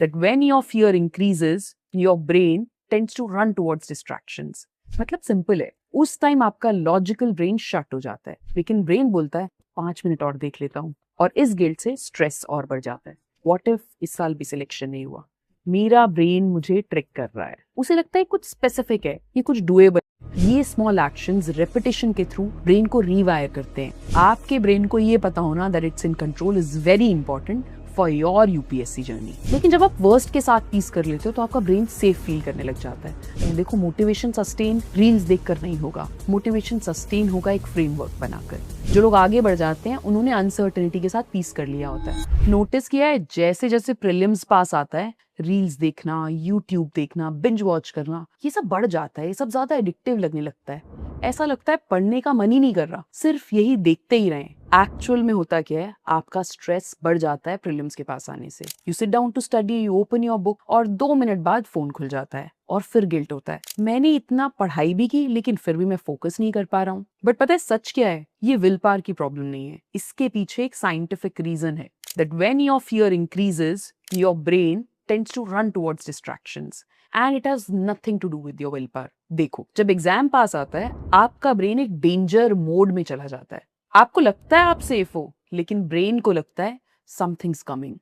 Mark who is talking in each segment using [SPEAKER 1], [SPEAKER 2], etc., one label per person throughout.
[SPEAKER 1] that when your fear increases, your brain tends to run towards distractions. मतलब simple है, उस time आपका logical brain shut हो जाता है, लेकिन ब्रेन बोलता है 5 मिनट और देख लेता हूँ, और इस गिल्ट से स्ट्रेस और बढ़ जाता है। व्हाट इफ इस साल भी सिलेक्शन नहीं हुआ? मेरा ब्रेन मुझे ट्रिक कर रहा है। उसे लगता है कुछ स्पेसिफिक है, ये कुछ डुएबल। ये स्मॉल एक्शंस रेपिटेशन के थ्रू ब्रेन को रीवायर करते हैं। आपके ब्रेन को ये पता होना that it's in control is very important for your UPSC journey. लेकिन जब आप वर्स्ट के साथ पीस कर लेते हो तो आपका ब्रेन सेफ फील करने लग जाता है। देखो, मोटिवेशन सस्टेन रील्स देखकर नहीं होगा, मोटिवेशन सस्टेन होगा एक फ्रेमवर्क बनाकर। जो लोग आगे बढ़ जाते हैं उन्होंने अनसर्टेनिटी के साथ पीस कर लिया होता है। नोटिस किया है, जैसे जैसे प्रीलिम्स पास आता है, रील्स देखना, यूट्यूब देखना, बिंज वॉच करना, ये सब बढ़ जाता है, ये सब ज्यादा एडिक्टिव लगने लगता है। ऐसा लगता है पढ़ने का मन ही नहीं कर रहा, सिर्फ यही देखते ही रहें। एक्चुअल में होता क्या है, आपका स्ट्रेस बढ़ जाता है प्रीलिम्स के पास आने से। You sit down to study, you open your book, और 2 मिनट बाद फोन खुल जाता है और फिर गिल्ट होता है, मैंने इतना पढ़ाई भी की लेकिन फिर भी मैं फोकस नहीं कर पा रहा हूँ। बट पता है सच क्या है? ये विल पावर की प्रॉब्लम नहीं है, इसके पीछे एक साइंटिफिक रीजन है that when your fear increases, your brain tends to run towards distractions and it has nothing to do with your willpower. देखो, जब एग्जाम पास आता है, आपका ब्रेन एक डेंजर मोड में चला जाता है। आपको लगता है आप सेफ हो, लेकिन ब्रेन को लगता है something's coming,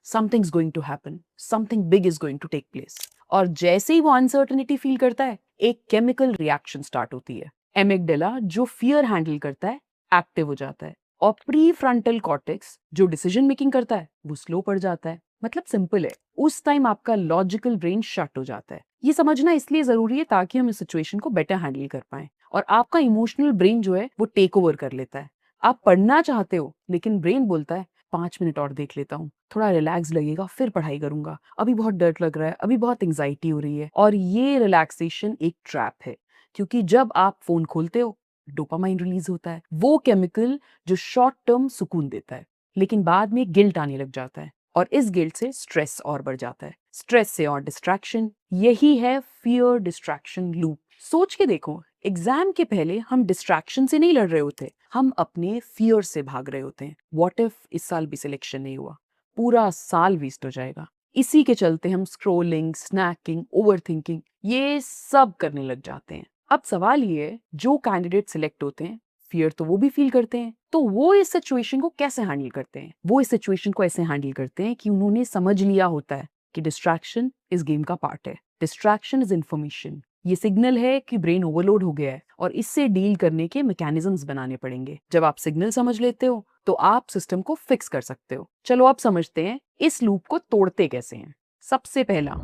[SPEAKER 1] something's going to happen, something big is going to take place. और जैसे ही वो अनसर्टेनिटी फील करता है, एक केमिकल रिएक्शन स्टार्ट होती है। एमिगडाला, जो फियर हैंडल करता है, एक्टिव हो जाता है, और प्री फ्रंटल कॉर्टेक्स, जो डिसीजन मेकिंग करता है, वो स्लो पड़ जाता है। मतलब सिंपल है, उस टाइम आपका लॉजिकल ब्रेन शट हो जाता है। ये समझना इसलिए जरूरी है ताकि हम इस सिचुएशन को बेटर हैंडल कर पाएं, और आपका इमोशनल ब्रेन जो है वो टेक ओवर कर लेता है। आप पढ़ना चाहते हो लेकिन ब्रेन बोलता है 5 मिनट और देख लेता हूँ, थोड़ा रिलैक्स लगेगा फिर पढ़ाई करूंगा, अभी बहुत डर लग रहा है, अभी बहुत एंजाइटी हो रही है। और ये रिलैक्सेशन एक ट्रैप है, क्योंकि जब आप फोन खोलते हो डोपामाइन रिलीज होता है, वो केमिकल जो शॉर्ट टर्म सुकून देता है, लेकिन बाद में गिल्ट आने लग जाता है, और इस गिल्ट से स्ट्रेस और बढ़ जाता है, स्ट्रेस से और डिस्ट्रैक्शन। यही है फियर डिस्ट्रैक्शन लूप। सोच के देखो, एग्जाम के पहले हम डिस्ट्रैक्शन से नहीं लड़ रहे होते, हम अपने फियर से भाग रहे होते हैं। व्हाट इफ इस साल भी सिलेक्शन नहीं हुआ? पूरा साल वेस्ट हो जाएगा। इसी के चलते हम स्क्रोलिंग, स्नैकिंग, ओवरथिंकिंग, ये सब करने लग जाते हैं। अब सवाल ये है, जो कैंडिडेट सिलेक्ट होते हैं, फियर तो वो भी फील करते हैं, तो वो इस सिचुएशन को कैसे हैंडल करते हैं? वो इस सिचुएशन को ऐसे हैंडल करते हैं कि उन्होंने समझ लिया होता है कि डिस्ट्रैक्शन इस गेम का पार्ट है। डिस्ट्रैक्शन इज इंफॉर्मेशन, ये सिग्नल है कि ब्रेन ओवरलोड हो गया है और इससे डील करने के मैकेनिज्म्स बनाने पड़ेंगे। जब आप सिग्नल समझ लेते हो तो आप सिस्टम को फिक्स कर सकते हो। चलो अब समझते हैं इस लूप को तोड़ते कैसे हैं। सबसे पहला,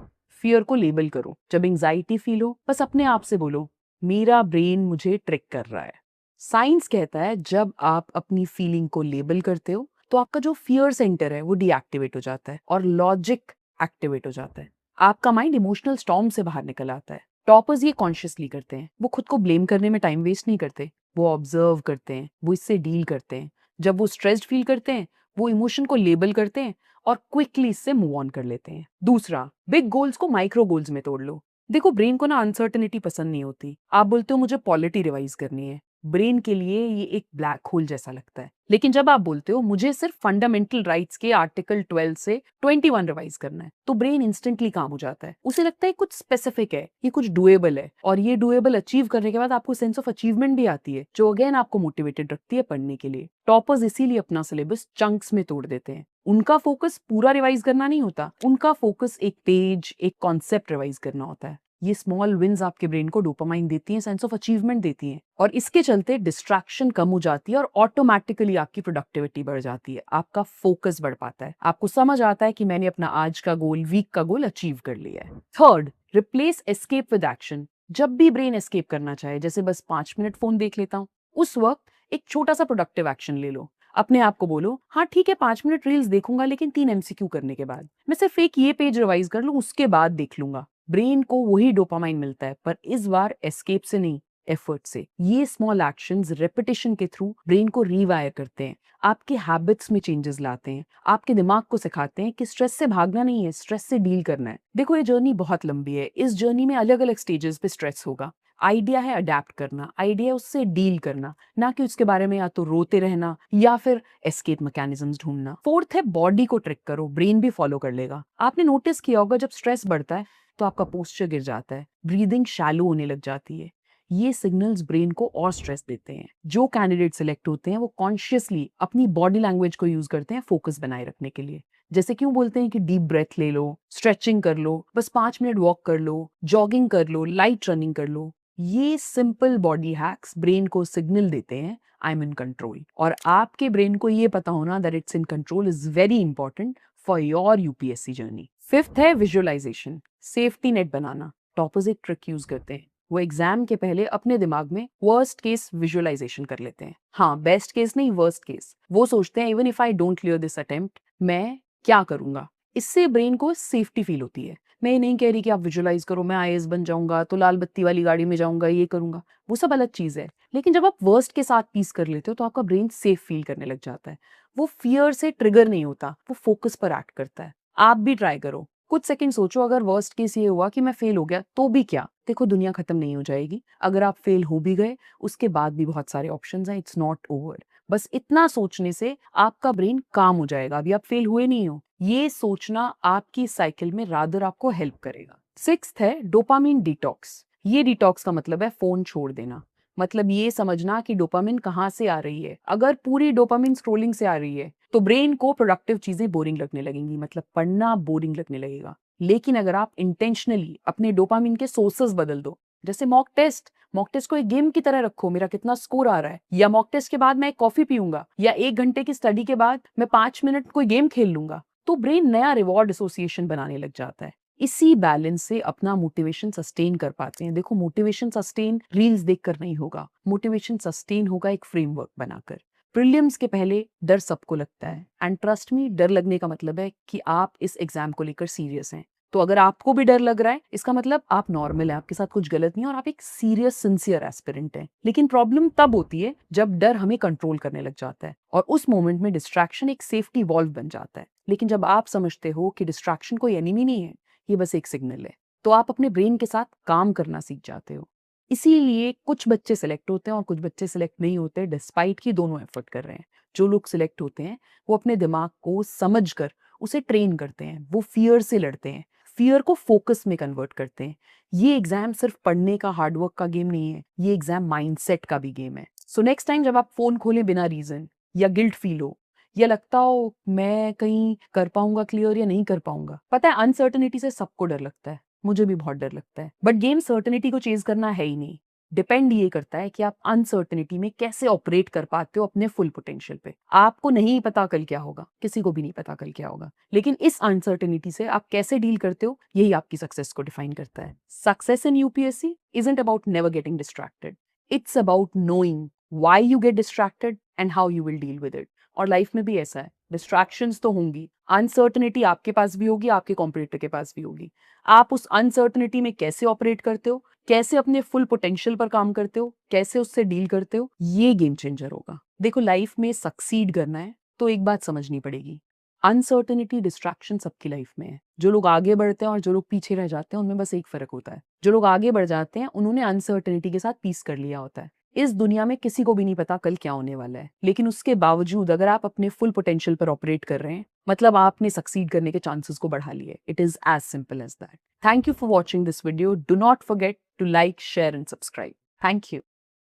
[SPEAKER 1] फियर को लेबल करो। जब एंजाइटी फील हो, बस अपने आप से बोलो, मेरा ब्रेन मुझे ट्रिक कर रहा है। साइंस कहता है जब आप अपनी फीलिंग को लेबल करते हो तो आपका जो फियर सेंटर है वो डीएक्टिवेट हो जाता है और लॉजिक एक्टिवेट हो जाता है। आपका माइंड इमोशनल स्टॉर्म से बाहर निकल आता है। टॉपर्स ये कॉन्शियसली करते हैं, वो खुद को ब्लेम करने में टाइम वेस्ट नहीं करते, वो ऑब्जर्व करते हैं, वो इससे डील करते हैं। जब वो स्ट्रेस्ड फील करते हैं, वो इमोशन को लेबल करते हैं और क्विकली इससे मूव ऑन कर लेते हैं। दूसरा, बिग गोल्स को माइक्रो गोल्स में तोड़ लो। देखो, ब्रेन को ना अनसर्टेनिटी पसंद नहीं होती। आप बोलते हो मुझे पॉलिटी रिवाइज करनी है, ब्रेन के लिए ये एक ब्लैक होल जैसा लगता है। लेकिन जब आप बोलते हो मुझे सिर्फ फंडामेंटल राइट्स के आर्टिकल 12 से 21 रिवाइज करना है, तो ब्रेन इंस्टेंटली काम हो जाता है। उसे लगता है कुछ स्पेसिफिक है, ये कुछ डुएबल है, और ये डुएबल अचीव करने के बाद आपको सेंस ऑफ अचीवमेंट भी आती है, जो अगेन आपको मोटिवेटेड रखती है पढ़ने के लिए। टॉपर्स इसीलिए अपना सिलेबस चंक्स में तोड़ देते हैं। उनका फोकस पूरा रिवाइज करना नहीं होता, उनका फोकस एक पेज, एक कॉन्सेप्ट रिवाइज करना होता है। ये स्मॉल विंस आपके ब्रेन को डोपामाइन देती हैं, सेंस ऑफ अचीवमेंट देती हैं, और इसके चलते डिस्ट्रैक्शन कम हो जाती है और ऑटोमेटिकली आपकी प्रोडक्टिविटी बढ़ जाती है, आपका फोकस बढ़ पाता है, आपको समझ आता है कि मैंने अपना आज का गोल, वीक का गोल अचीव कर लिया है। Third, replace escape with action. जब भी ब्रेन एस्केप करना चाहे, जैसे बस 5 मिनट फोन देख लेता हूँ, उस वक्त एक छोटा सा प्रोडक्टिव एक्शन ले लो। अपने आप को बोलो, हाँ ठीक है 5 मिनट रील्स देखूंगा, लेकिन 3 एमसीक्यू करने के बाद मैं सिर्फ एक ये पेज रिवाइज कर लूं, उसके बाद देख लूंगा। ब्रेन को वही डोपामाइन मिलता है, पर इस बार एस्केप से नहीं, एफर्ट से। ये स्मॉल एक्शंस रेपिटेशन के थ्रू ब्रेन को रीवायर करते हैं, आपके हैबिट्स में चेंजेस लाते हैं, आपके दिमाग को सिखाते हैं कि स्ट्रेस से भागना नहीं है, स्ट्रेस से डील करना है। देखो ये जर्नी बहुत लंबी है, इस जर्नी में अलग अलग स्टेजेस पे स्ट्रेस होगा। आइडिया है अडेप्ट करना, आइडिया है उससे डील करना, ना कि उसके बारे में या तो रोते रहना या फिर एस्केप मैकेनिज्म्स ढूंढना। फोर्थ है बॉडी को ट्रिक करो, ब्रेन भी फॉलो कर लेगा। आपने नोटिस किया होगा जब स्ट्रेस बढ़ता है तो आपका पोस्चर गिर जाता है, ब्रीदिंग शैलो होने लग जाती है। ये सिग्नल्स ब्रेन को और स्ट्रेस देते हैं। जो कैंडिडेट सिलेक्ट होते हैं वो कॉन्शियसली अपनी बॉडी लैंग्वेज को यूज करते हैं फोकस बनाए रखने के लिए। जैसे क्यों बोलते हैं कि डीप ब्रेथ ले लो, स्ट्रेचिंग कर लो, बस 5 मिनट वॉक कर लो, जॉगिंग कर लो, लाइट रनिंग कर लो। ये सिंपल बॉडी हैक्स ब्रेन को सिग्नल देते हैं आई एम इन कंट्रोल। और आपके ब्रेन को ये पता होना that it's in control is very important for your UPSC journey. Fifth है विजुअलाइजेशन, सेफ्टी नेट बनाना। टॉपर्स एक ट्रिक यूज करते हैं, वो एग्जाम के पहले अपने दिमाग में वर्स्ट केस विजुअलाइजेशन कर लेते हैं। हाँ, बेस्ट केस नहीं, वर्स्ट केस। वो सोचते हैं even if I don't clear this attempt, मैं क्या करूंगा। इससे ब्रेन को सेफ्टी फील होती है। मैं ये नहीं कह रही कि आप विजुअलाइज करो मैं आईएएस बन जाऊंगा तो लाल बत्ती वाली गाड़ी में जाऊंगा, ये करूंगा, वो सब अलग चीज है। लेकिन जब आप वर्स्ट के साथ पीस कर लेते हो तो आपका ब्रेन सेफ फील करने लग जाता है। वो फियर से ट्रिगर नहीं होता, वो फोकस पर एक्ट करता है। आप भी ट्राई करो, कुछ सेकंड सोचो अगर वर्स्ट केस ये हुआ कि मैं फेल हो गया तो भी क्या। देखो दुनिया खत्म नहीं हो जाएगी, अगर आप फेल हो भी गए उसके बाद भी बहुत सारे ऑप्शंस हैं, इट्स नॉट ओवर। बस इतना सोचने से आपका ब्रेन काम हो जाएगा, अभी आप फेल हुए नहीं हो। ये सोचना आपकी साइकिल में रादर आपको हेल्प करेगा। सिक्स्थ है डोपामिन डिटॉक्स। ये डिटॉक्स का मतलब है फोन छोड़ देना। मतलब ये समझना कि डोपामिन कहाँ से आ रही है। अगर पूरी डोपामिन स्क्रोलिंग से आ रही है तो ब्रेन को प्रोडक्टिव चीजें बोरिंग लगने लगेंगी, मतलब पढ़ना बोरिंग लगने लगेगा। लेकिन अगर आप इंटेंशनली अपने डोपामिन के सोर्सेस बदल दो, जैसे मॉक टेस्ट को एक गेम की तरह रखो, मेरा कितना स्कोर आ रहा है, या मॉक टेस्ट के बाद मैं एक कॉफी पीऊंगा, या 1 घंटे की स्टडी के बाद मैं 5 मिनट कोई गेम खेल लूंगा, तो ब्रेन नया रिवॉर्ड एसोसिएशन बनाने लग जाता है। इसी बैलेंस से अपना मोटिवेशन सस्टेन कर पाते हैं। देखो मोटिवेशन सस्टेन रील्स देखकर नहीं होगा, मोटिवेशन सस्टेन होगा एक फ्रेमवर्क बनाकर। प्रीलिम्स के पहले डर सबको लगता है, एंड ट्रस्ट मी, डर लगने का मतलब है कि आप इस एग्जाम को लेकर सीरियस हैं। तो अगर आपको भी डर लग रहा है इसका मतलब आप नॉर्मल है, आपके साथ कुछ गलत नहीं है और आप एक सीरियस सिंसियर एस्पिरेंट हैं। लेकिन प्रॉब्लम तब होती है जब डर हमें कंट्रोल करने लग जाता है और उस मोमेंट में डिस्ट्रैक्शन एक सेफ्टी वॉल्व बन जाता है। लेकिन जब आप समझते हो कि डिस्ट्रैक्शन कोई एनिमी नहीं है, ये बस एक सिग्नल है, तो आप अपने ब्रेन के साथ काम करना सीख जाते हो। इसीलिए कुछ बच्चे सिलेक्ट होते हैं और कुछ बच्चे सिलेक्ट नहीं होते, डिस्पाइट कि दोनों एफर्ट कर रहे हैं। जो लोग सिलेक्ट होते हैं वो अपने दिमाग को समझकर उसे ट्रेन करते हैं, वो फियर से लड़ते हैं, फियर को फोकस में कन्वर्ट करते हैं। ये एग्जाम सिर्फ पढ़ने का हार्डवर्क का गेम नहीं है, ये एग्जाम माइंडसेट का भी गेम है। सो नेक्स्ट टाइम जब आप फोन खोलें बिना रीजन, या गिल्ट फील हो, या लगता हो मैं कहीं कर पाऊंगा क्लियर या नहीं कर पाऊंगा, पता है अनसर्टेनिटी से सबको डर लगता है, मुझे भी बहुत डर लगता है, बट गेम सर्टेनिटी को चेज करना है ही नहीं। डिपेंड ये करता है कि आप अनसर्टेनिटी में कैसे ऑपरेट कर पाते हो अपने फुल पोटेंशियल पे। आपको नहीं पता कल क्या होगा, किसी को भी नहीं पता कल क्या होगा, लेकिन इस अनसर्टेनिटी से आप कैसे डील करते हो यही आपकी सक्सेस को डिफाइन करता है। Success in UPSC isn't about never getting distracted, it's about knowing why you get distracted and how you will deal with it. और लाइफ में भी ऐसा है, डिस्ट्रैक्शंस तो होंगी, अनसर्टेनिटी आपके पास भी होगी, आपके कॉम्पिटिटर के पास भी होगी। आप उस अनसर्टेनिटी में कैसे ऑपरेट करते हो, कैसे अपने फुल पोटेंशियल पर काम करते हो, कैसे उससे डील करते हो, ये गेम चेंजर होगा। देखो लाइफ में सक्सीड करना है तो एक बात समझनी पड़ेगी, अनसर्टेनिटी डिस्ट्रैक्शन सबकी लाइफ में है। जो लोग आगे बढ़ते हैं और जो लोग पीछे रह जाते हैं उनमें बस एक फर्क होता है, जो लोग आगे बढ़ जाते हैं उन्होंने अनसर्टेनिटी के साथ पीस कर लिया होता है। इस दुनिया में किसी को भी नहीं पता कल क्या होने वाला है, लेकिन उसके बावजूद अगर आप अपने फुल पोटेंशियल पर ऑपरेट कर रहे हैं मतलब आपने सक्सीड करने के चांसेस को बढ़ा लिए। It is as simple as that. Thank you for watching this video. Do not forget to like, share and subscribe. Thank you.